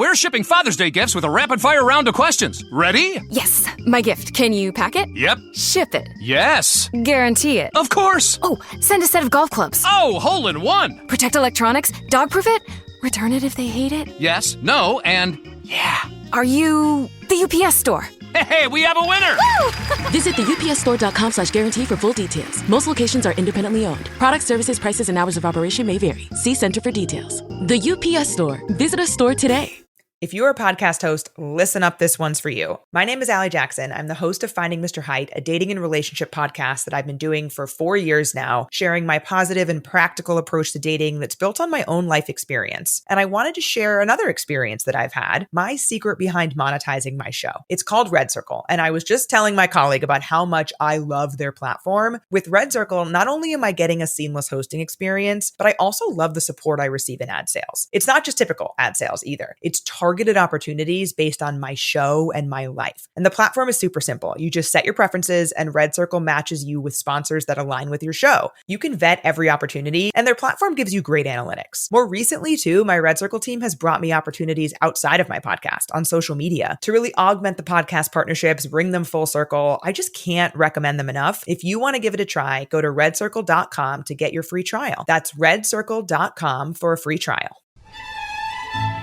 We're shipping Father's Day gifts with a rapid-fire round of questions. Ready? Yes, my gift. Can you pack it? Yep. Ship it. Yes. Guarantee it. Of course. Oh, send a set of golf clubs. Oh, hole-in-one. Protect electronics. Dog-proof it. Return it if they hate it. Yes, no, and yeah. Are you the UPS store? Hey, we have a winner! Visit the upsstore.com/guarantee for full details. Most locations are independently owned. Product services, prices, and hours of operation may vary. See Center for details. The UPS Store. Visit a store today. If you're a podcast host, listen up, this one's for you. My name is Allie Jackson. I'm the host of Finding Mr. Height, a dating and relationship podcast that I've been doing for 4 years now, sharing my positive and practical approach to dating that's built on my own life experience. And I wanted to share another experience that I've had, my secret behind monetizing my show. It's called Red Circle, and I was just telling my colleague about how much I love their platform. With Red Circle, not only am I getting a seamless hosting experience, but I also love the support I receive in ad sales. It's not just typical ad sales either. It's targeted opportunities based on my show and my life. And the platform is super simple. You just set your preferences and Red Circle matches you with sponsors that align with your show. You can vet every opportunity and their platform gives you great analytics. More recently too, my Red Circle team has brought me opportunities outside of my podcast on social media to really augment the podcast partnerships, bring them full circle. I just can't recommend them enough. If you want to give it a try, go to redcircle.com to get your free trial. That's redcircle.com for a free trial.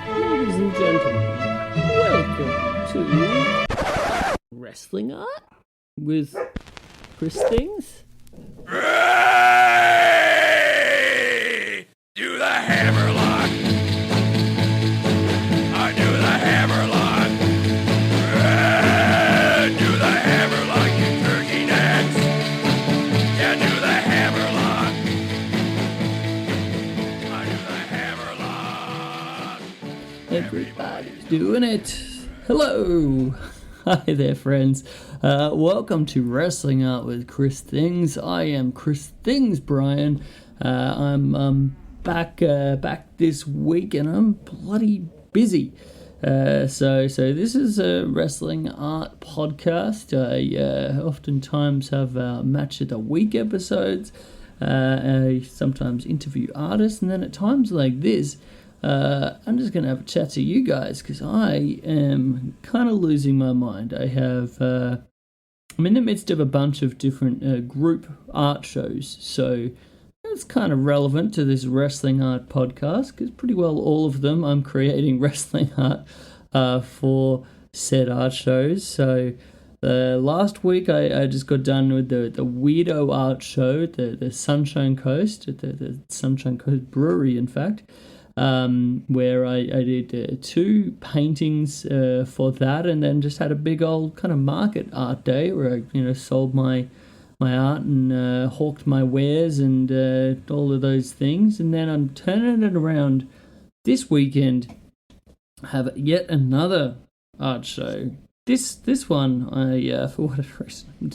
Ladies and gentlemen, welcome to Wrestling Art with Chris Things. Ray! Do the hammerlock! I do the hammerlock! Ray! Do the hammerlock, you turkey necks! Yeah, do the hammerlock! I do the hammerlock! Everybody's doing it. Hello. Hi there, friends. Welcome to Wrestling Art with Chris Things. I am Chris Things, Brian. I'm back this week, and I'm bloody busy. So this is a wrestling art podcast. I oftentimes have match of the week episodes. I sometimes interview artists, and then at times like this, I'm just going to have a chat to you guys because I am kind of losing my mind. I'm in the midst of a bunch of different group art shows, so it's kind of relevant to this wrestling art podcast because pretty well all of them I'm creating wrestling art for said art shows. So last week I just got done with the Weirdo Art Show at the Sunshine Coast, at the Sunshine Coast Brewery, in fact. Where I did 2 paintings for that, and then just had a big old kind of market art day where I sold my art and hawked my wares and all of those things. And then I'm turning it around this weekend, have yet another art show. This one I for whatever reason I'm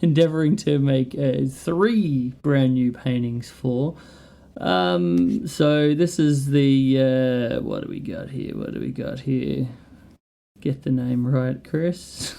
endeavouring to make 3 brand new paintings for. So this is the, what do we got here? Get the name right, Chris.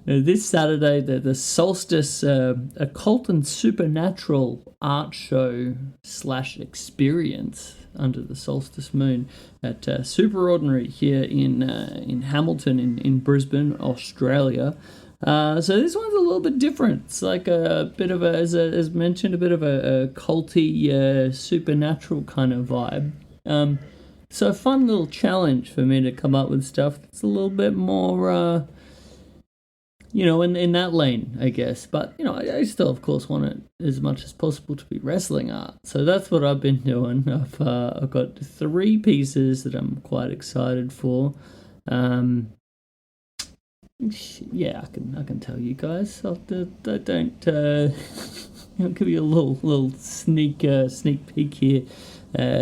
This Saturday, the Solstice Occult and Supernatural Art Show / Experience under the Solstice Moon at Super Ordinary here in Hamilton in Brisbane, Australia. So this one's a little bit different. It's like a bit of as mentioned, a bit of a culty, supernatural kind of vibe. So a fun little challenge for me to come up with stuff that's a little bit more, in that lane, I guess. But, I still, of course, want it as much as possible to be wrestling art. So that's what I've been doing. I've got 3 pieces that I'm quite excited for. Yeah, I can tell you guys. I'll give you a little sneak peek here.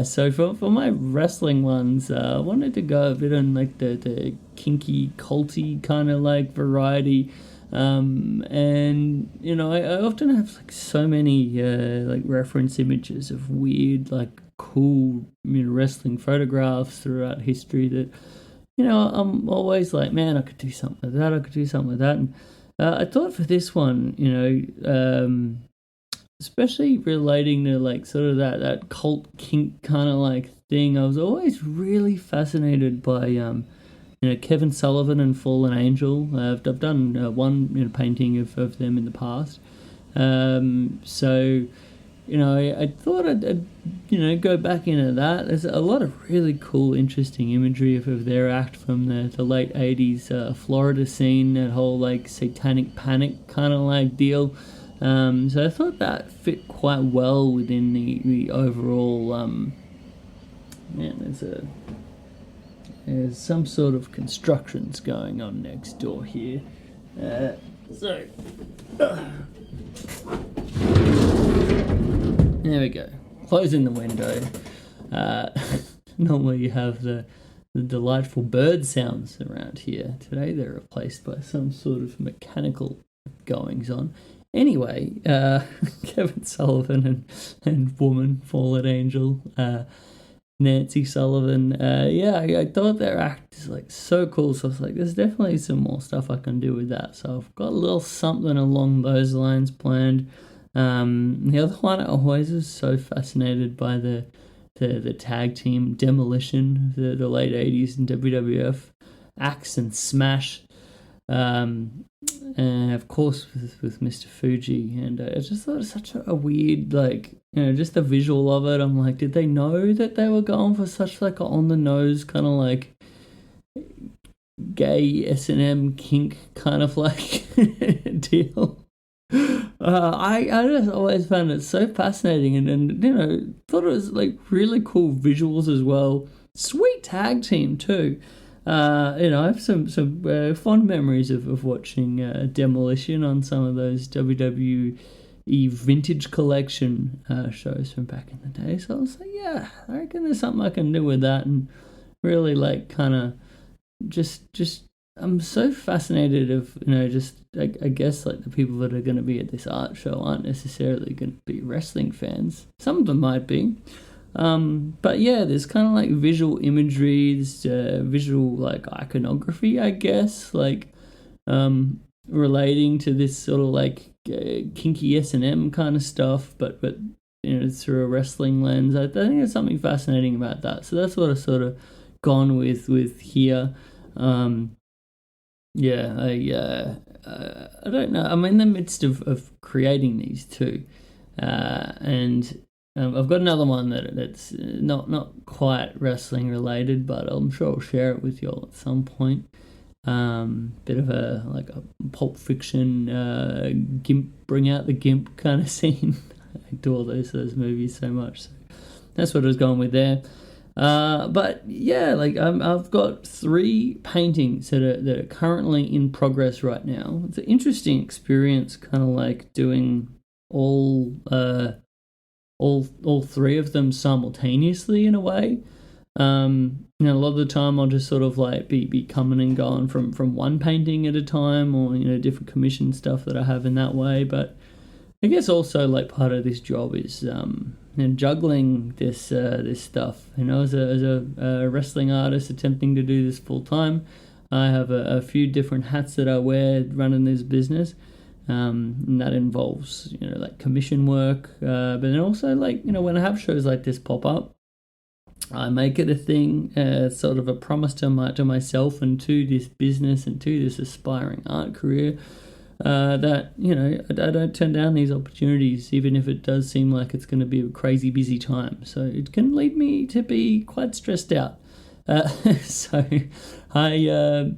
So for my wrestling ones, I wanted to go a bit on like the kinky, culty kind of like variety. And I often have like so many like reference images of weird, like cool wrestling photographs throughout history that. I'm always like, man, I could do something with that. And I thought for this one, especially relating to like sort of that cult kink kind of like thing. I was always really fascinated by Kevin Sullivan and Fallen Angel. I've done one painting of them in the past. So I thought I'd go back into that. There's a lot of really cool, interesting imagery of their act from the late 80s Florida scene, that whole like satanic panic kind of like deal. So I thought that fit quite well within the overall. There's some sort of constructions going on next door here. There we go. Closing the window. Normally you have the delightful bird sounds around here. Today they're replaced by some sort of mechanical goings on. Anyway, Kevin Sullivan and woman, Fallen Angel, Nancy Sullivan. I thought their act is like so cool. So I was like, there's definitely some more stuff I can do with that. So I've got a little something along those lines planned. The other one, I always was so fascinated by the tag team Demolition, the late 80s in WWF, Axe and Smash, and of course with Mr. Fuji. And I just thought it was such a weird, like, just the visual of it. I'm like, did they know that they were going for such like on the nose kind of like gay S&M kink kind of like deal? I just always found it so fascinating and thought it was like really cool visuals as well. Sweet tag team too. I have some fond memories of watching Demolition on some of those WWE Vintage Collection shows from back in the day. So I was like, yeah, I reckon there's something I can do with that, and really like kind of just I'm so fascinated of, I guess like the people that are going to be at this art show aren't necessarily going to be wrestling fans. Some of them might be. But yeah, there's kind of like visual imagery, this visual like iconography, I guess, like relating to this sort of like kinky S&M kind of stuff, but through a wrestling lens. I think there's something fascinating about that. So that's what I've sort of gone with here. I don't know. I'm in the midst of creating these two, and I've got another one that's not quite wrestling related, but I'm sure I'll share it with you all at some point. Bit of a Pulp Fiction, Gimp, bring out the Gimp kind of scene. I adore those movies so much. So that's what I was going with there. But yeah, like I've got 3 paintings that are currently in progress right now. It's an interesting experience, kind of like doing all 3 of them simultaneously in a way. A lot of the time I'll just sort of like be coming and going from one painting at a time, or different commission stuff that I have in that way. But I guess also like part of this job is juggling this stuff. As a wrestling artist attempting to do this full time, I have a few different hats that I wear running this business. And that involves like commission work, but then also like when I have shows like this pop up, I make it a thing, sort of a promise to myself and to this business and to this aspiring art career, that I don't turn down these opportunities, even if it does seem like it's going to be a crazy busy time. So it can lead me to be quite stressed out. So I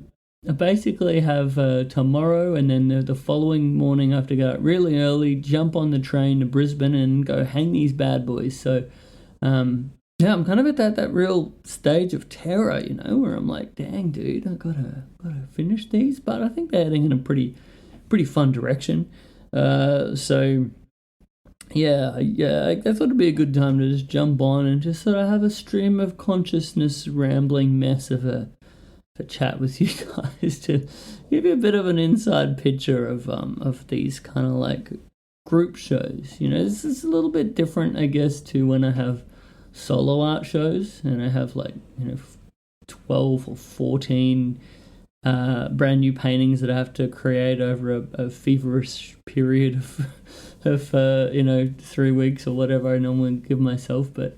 basically have tomorrow, and then the following morning I have to go out really early, jump on the train to Brisbane and go hang these bad boys. So I'm kind of at that real stage of terror, where I'm like, dang dude, I gotta finish these. But I think they're heading in a pretty fun direction. So yeah, I thought it'd be a good time to just jump on and just sort of have a stream of consciousness rambling mess of a chat with you guys to give you a bit of an inside picture of these kind of like group shows. This is a little bit different, I guess, to when I have solo art shows and I have 12 or 14 brand new paintings that I have to create over a feverish period of 3 weeks or whatever I normally give myself. But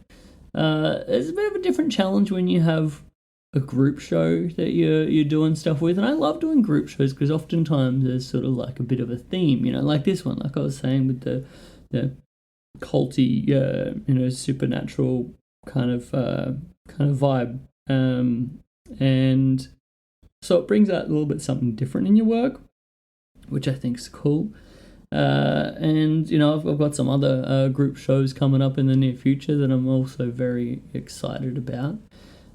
it's a bit of a different challenge when you have a group show that you're doing stuff with. And I love doing group shows because oftentimes there's sort of like a bit of a theme, like this one, like I was saying with the culty, supernatural kind of vibe. And so it brings out a little bit something different in your work, which I think is cool. And I've got some other group shows coming up in the near future that I'm also very excited about.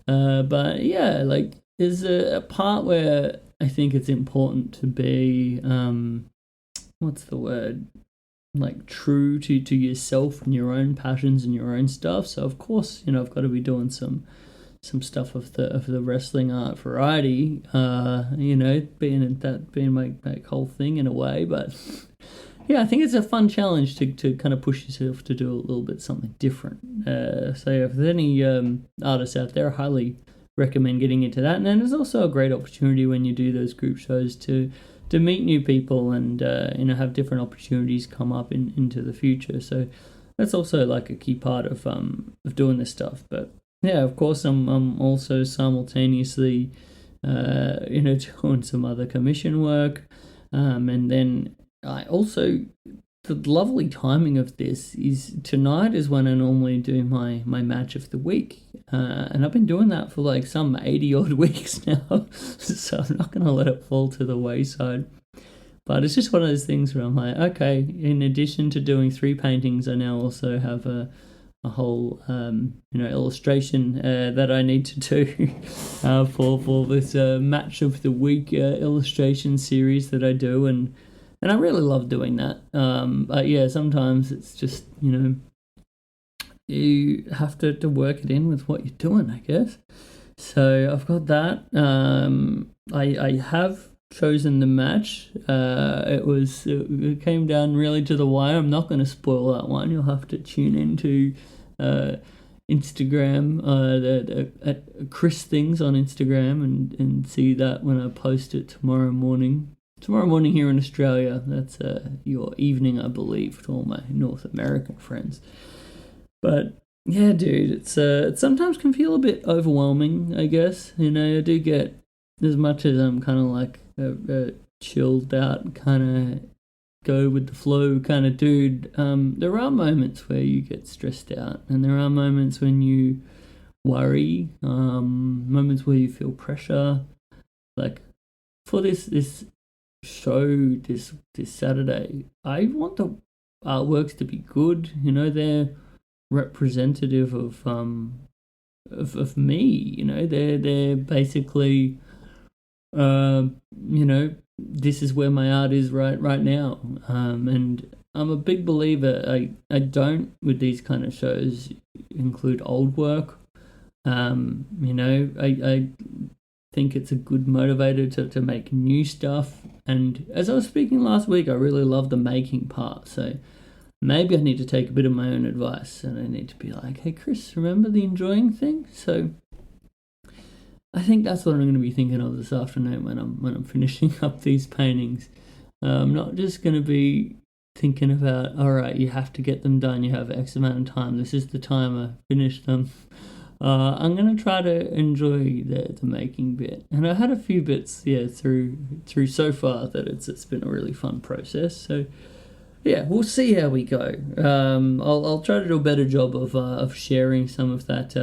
But yeah, like there's a part where I think it's important to be what's the word? Like true to yourself and your own passions and your own stuff. So of course, I've got to be doing some stuff of the wrestling art variety, being my whole thing in a way. But yeah, I think it's a fun challenge to kind of push yourself to do a little bit something different. So if there's any artists out there, I highly recommend getting into that. And then there's also a great opportunity when you do those group shows to meet new people and have different opportunities come up into the future. So that's also like a key part of doing this stuff. But yeah, of course, I'm also simultaneously doing some other commission work, and then I also, the lovely timing of this is tonight is when I normally do my match of the week, and I've been doing that for like some 80 odd weeks now, so I'm not going to let it fall to the wayside. But it's just one of those things where I'm like, okay, in addition to doing 3 paintings, I now also have a whole illustration that I need to do for this match of the week illustration series that I do, and I really love doing that. But yeah, sometimes it's just you have to work it in with what you're doing, I guess. So I've got that. I have chosen the match. It came down really to the wire. I'm not going to spoil that one. You'll have to tune into Instagram, at Chris Things on Instagram, and see that when I post it tomorrow morning. Tomorrow morning here in Australia. That's your evening, I believe, to all my North American friends. But yeah, dude, it sometimes can feel a bit overwhelming, I guess. I do get, as much as I'm kind of like a chilled out kind of go with the flow kind of dude, there are moments where you get stressed out, and there are moments when you worry, moments where you feel pressure. Like for this show this Saturday, I want the artworks to be good. They're representative of me. They're basically this is where my art is right now, and I'm a big believer. I don't, with these kind of shows, include old work. I think it's a good motivator to make new stuff. And as I was speaking last week, I really love the making part. So maybe I need to take a bit of my own advice, and I need to be like, hey Chris, remember the enjoying thing? So I think that's what I'm going to be thinking of this afternoon when I'm finishing up these paintings. I'm not just going to be thinking about, all right, you have to get them done. You have X amount of time. This is the time I finish them. I'm going to try to enjoy the making bit. And I had a few bits, through so far that it's been a really fun process. So yeah, we'll see how we go. I'll try to do a better job of sharing some of that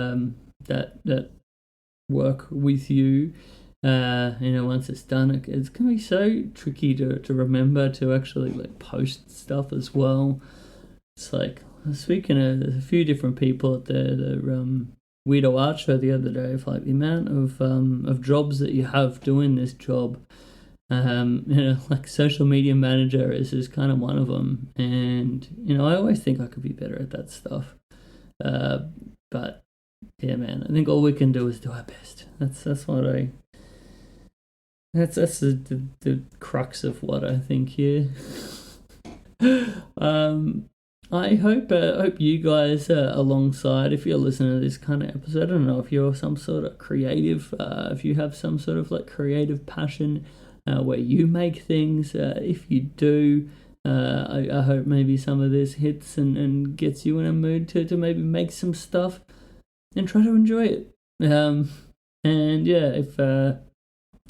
work with you. Once it's done, it's gonna be so tricky to remember to actually like post stuff as well. It's like speaking to a few different people at the Weirdo Art Show the other day, of like the amount of jobs that you have doing this job. Like social media manager is kind of one of them, and I always think I could be better at that stuff. But yeah, man, I think all we can do is do our best. That's the crux of what I think here. I hope you guys alongside, if you're listening to this kind of episode, I don't know if you're some sort of creative, if you have some sort of like creative passion where you make things. If you do, I hope maybe some of this hits and gets you in a mood to maybe make some stuff and try to enjoy it. And yeah, if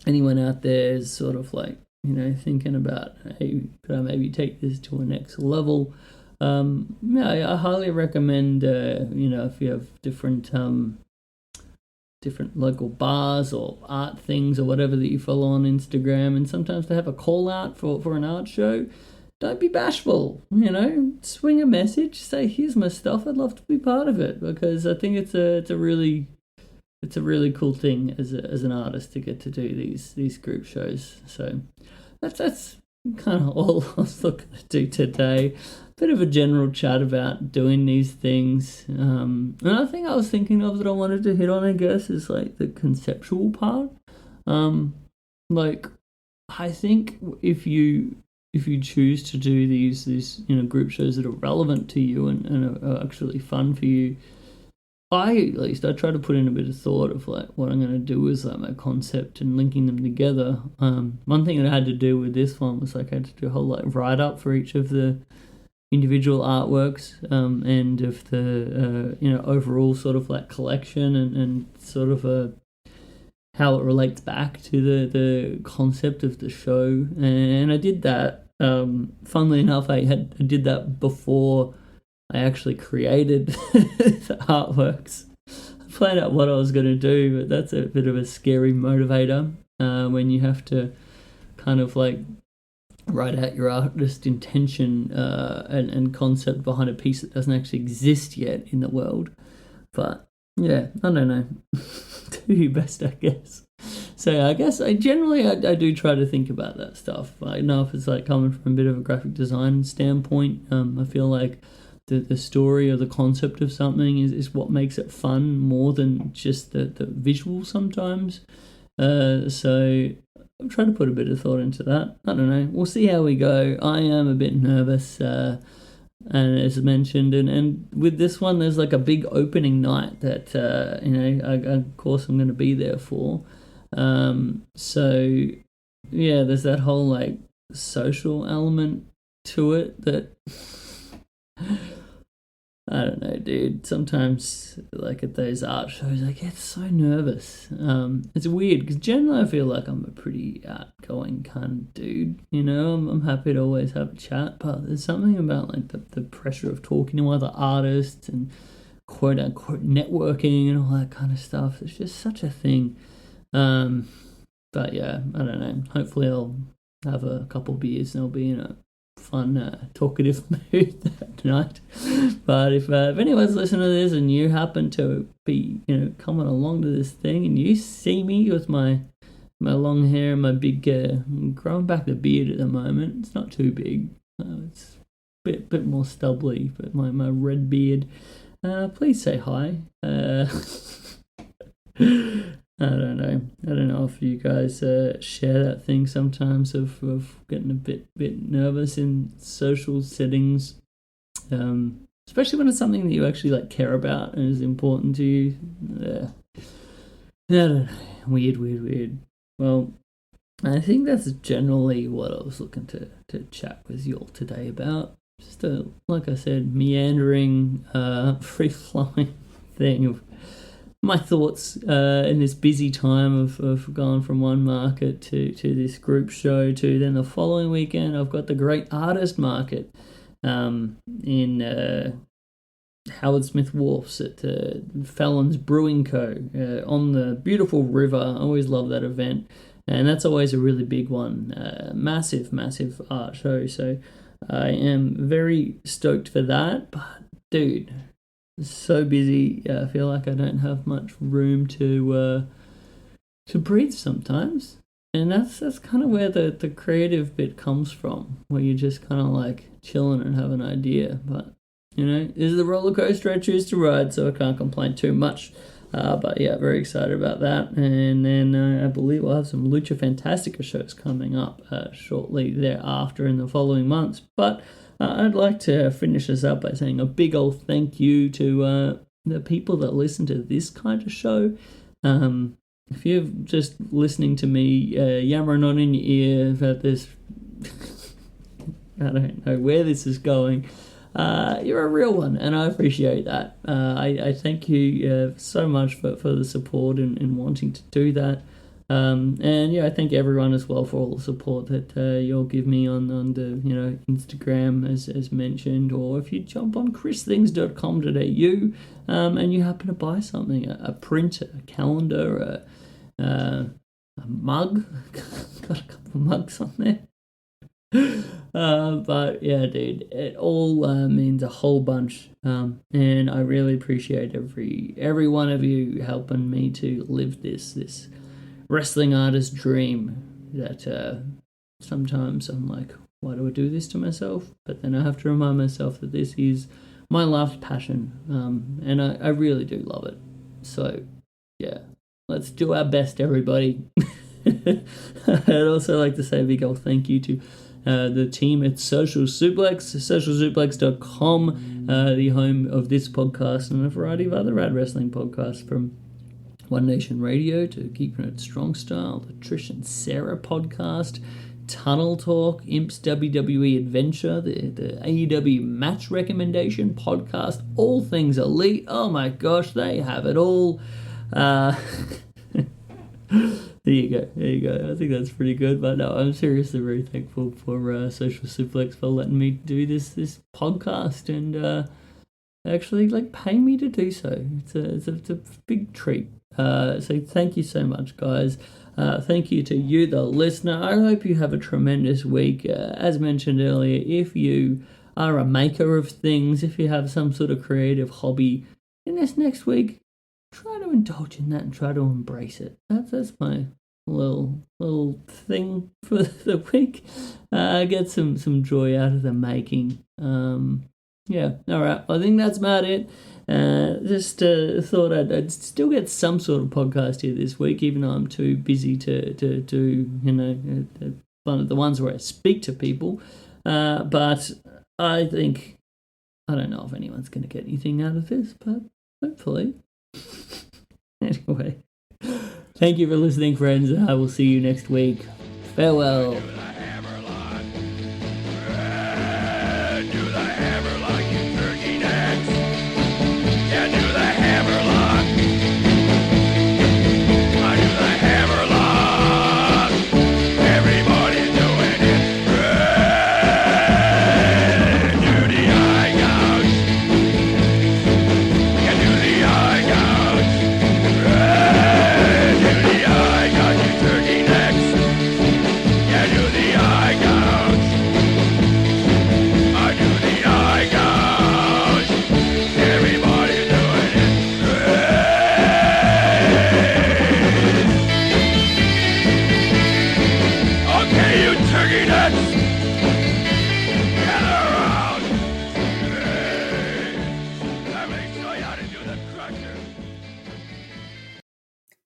anyone out there is sort of like, thinking about, hey, could I maybe take this to a next level? Yeah, I highly recommend, if you have different local bars or art things or whatever that you follow on Instagram, and sometimes they have a call out for an art show. Don't be bashful, swing a message, say, here's my stuff, I'd love to be part of it, because I think it's a really cool thing as an artist to get to do these group shows. So that's kind of all I was looking to do today. Bit of a general chat about doing these things. Another thing I was thinking of that I wanted to hit on, I guess, is like the conceptual part. Like, I think if you choose to do these group shows that are relevant to you and are actually fun for you, I try to put in a bit of thought of like what I'm going to do with like my concept and linking them together. One thing that I had to do with this one was like I had to do a whole like write up for each of the individual artworks, and of the overall sort of like collection and sort of how it relates back to the concept of the show. And I did that. Funnily enough, I did that before I actually created the artworks. I planned out what I was going to do, but that's a bit of a scary motivator when you have to kind of like write out your artist intention and concept behind a piece that doesn't actually exist yet in the world. But yeah, I don't know. Do your best, I guess. So I guess I do try to think about that stuff. I know if it's like coming from a bit of a graphic design standpoint, I feel like the story or the concept of something is what makes it fun more than just the visual sometimes. So I'm trying to put a bit of thought into that. I don't know. We'll see how we go. I am a bit nervous, and as mentioned, and with this one, there's like a big opening night that of course I'm going to be there for. So yeah, there's that whole like social element to it that I don't know, dude. Sometimes, like at those art shows, I get so nervous. It's weird because generally I feel like I'm a pretty outgoing kind of dude. I'm happy to always have a chat, but there's something about like the pressure of talking to other artists and quote unquote networking and all that kind of stuff. It's just such a thing. But yeah, I don't know. Hopefully I'll have a couple beers and I'll be in a fun, talkative mood that night. But if anyone's listening to this and you happen to be, coming along to this thing and you see me with my long hair and my big, growing back the beard at the moment, it's not too big. It's a bit more stubbly, but my red beard. Please say hi. I don't know if you guys share that thing sometimes of getting a bit nervous in social settings, especially when it's something that you actually like care about and is important to you. I don't know. Weird. Well, I think that's generally what I was looking to chat with you all today about. Just a, like I said, meandering, free-flowing thing of my thoughts in this busy time of going from one market to this group show to then the following weekend I've got the Great Artist Market in Howard Smith Wharfs at Fallon's Brewing Co. On the beautiful river. I always love that event, and that's always a really big one. Massive art show, so I am very stoked for that. But dude, so busy. I feel like I don't have much room to breathe sometimes, and that's kind of where the creative bit comes from, where you're just kind of like chilling and have an idea. But this is the roller coaster I choose to ride, so I can't complain too much. But yeah, very excited about that. And then I believe we'll have some Lucha Fantastica shows coming up shortly thereafter in the following months. But I'd like to finish this up by saying a big old thank you to the people that listen to this kind of show. If you're just listening to me yammering on in your ear about this I don't know where this is going. You're a real one, and I appreciate that. I thank you so much for the support and wanting to do that. And yeah, I thank everyone as well for all the support that you'll give me on the Instagram as mentioned, or if you jump on christhings.com.au and you happen to buy something, a printer, a calendar, a mug. Got a couple of mugs on there. But yeah, dude, it all means a whole bunch, and I really appreciate every one of you helping me to live this wrestling artist dream that sometimes I'm like, why do I do this to myself? But then I have to remind myself that this is my life's passion, and I really do love it. So yeah, let's do our best, everybody. I'd also like to say a big old thank you to the team at Social Suplex, socialsuplex.com, the home of this podcast and a variety of other rad wrestling podcasts, from One Nation Radio to Keeping It Strong Style, the Trish and Sarah podcast, Tunnel Talk, Imp's WWE Adventure, the AEW Match Recommendation podcast, All Things Elite. Oh my gosh, they have it all. There you go. I think that's pretty good. But no, I'm seriously very thankful for Social Suplex for letting me do this podcast and actually paying me to do so. It's a big treat. So thank you so much, guys. Thank you to you, the listener. I hope you have a tremendous week. As mentioned earlier, if you are a maker of things, if you have some sort of creative hobby, in this next week, try to indulge in that and try to embrace it. That's my little thing for the week. Get some joy out of the making. Yeah, all right. I think that's about it. Just thought I'd still get some sort of podcast here this week, even though I'm too busy to do one of the ones where I speak to people. But I don't know if anyone's going to get anything out of this, but hopefully. Anyway, thank you for listening, friends. I will see you next week. Farewell.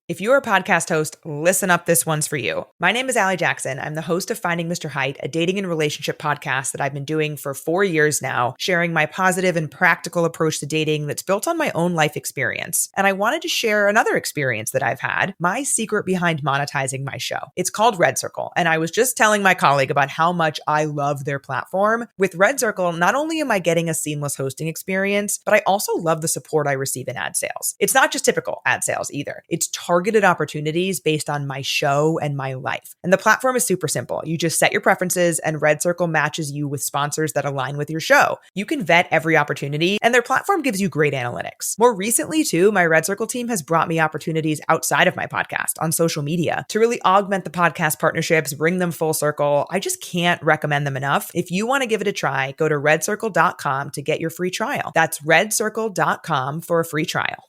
If you're a podcast host, listen up, this one's for you. My name is Allie Jackson. I'm the host of Finding Mr. Height, a dating and relationship podcast that I've been doing for 4 years now, sharing my positive and practical approach to dating that's built on my own life experience. And I wanted to share another experience that I've had, my secret behind monetizing my show. It's called Red Circle, and I was just telling my colleague about how much I love their platform. With Red Circle, not only am I getting a seamless hosting experience, but I also love the support I receive in ad sales. It's not just typical ad sales either. It's targeted opportunities based on my show and my life. And the platform is super simple. You just set your preferences and Red Circle matches you with sponsors that align with your show. You can vet every opportunity and their platform gives you great analytics. More recently too, my Red Circle team has brought me opportunities outside of my podcast on social media to really augment the podcast partnerships, bring them full circle. I just can't recommend them enough. If you want to give it a try, go to redcircle.com to get your free trial. That's redcircle.com for a free trial.